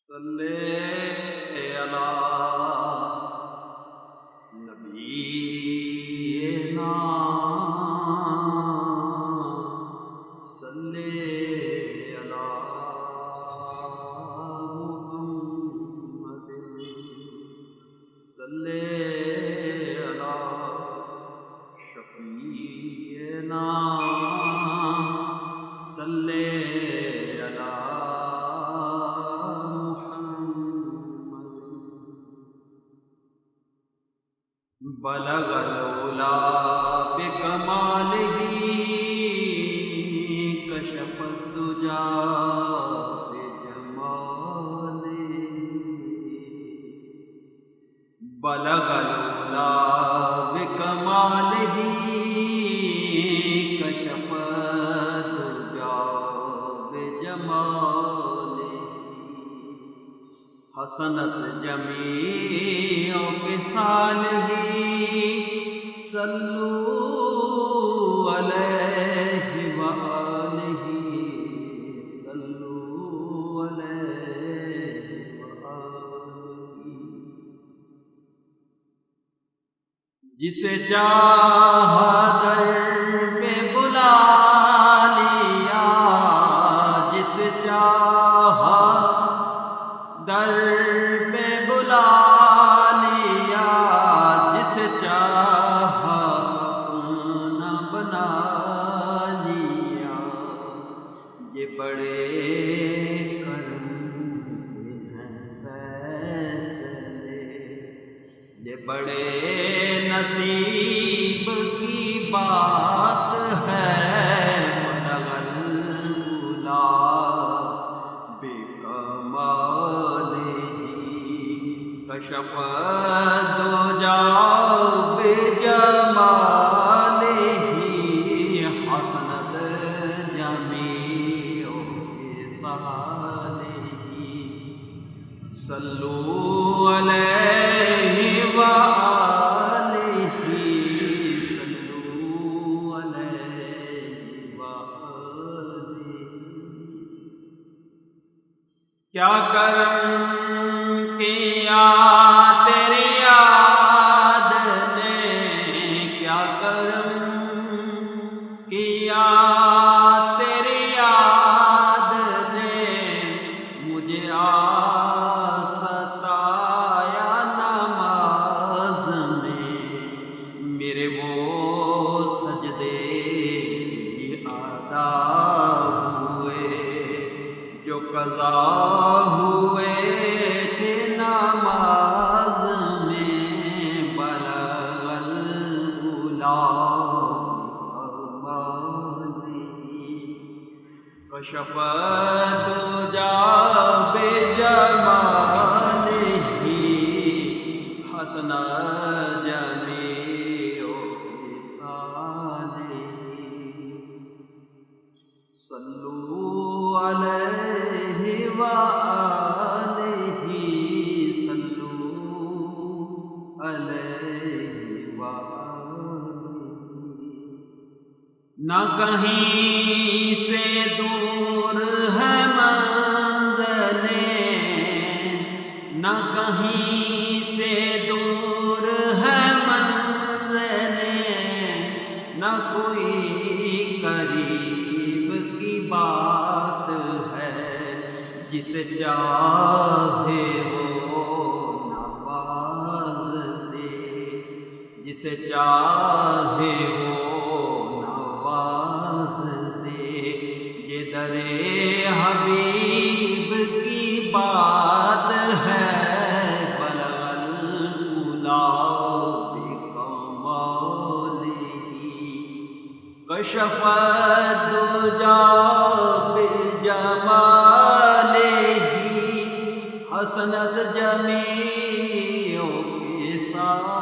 صلی علی نبینا صلی علی محمد صلی علی شفیعنا صلی بلغ العلا بکمالہ کشف الدجا بجمالہ بلغ العلا بکمالہ کشف الدجا بجمالہ حسنت جمیع خصالہ صلو علیہ وآلہ صلو علیہ وآلہ جسے چاہا در پہ بلا لیا جسے چاہا در پہ بلا لیا جسے چاہا اپنا بنا لیا یہ بڑے کرم کے ہیں فیصلے یہ بڑے نصیب کی بات ہے بلغ العلا کشف الدجا بجمالہ حسنت جمیع خصالہ صلو علیہ وآلہ صلو علیہ وآلہ کیا کرم کیا تیری یاد نے کیا کرم کیا تیری یاد نے مجھے ستایا نماز میں میرے وہ سجدے ادا ہوئے جو قضا ہوئے تھے نماز میں بلغ العلا بکمالہ کشف الدجا بجمالہ حسن جمیع خصالہ صلو علیہ وآلہ صلو علیہ وآلہ نہ کہیں سے دور ہے منزلیں نہ کہیں سے دور ہے منزلیں نہ کوئی قریب کی بات ہے جسے چاہے وہ نواز دے جسے چاہے وہ نواز دے یہ در حبیب کی بات ہے بلغ العلا بکمالہ کشف الدجا بجمالہ حسنت جمیع خصالہ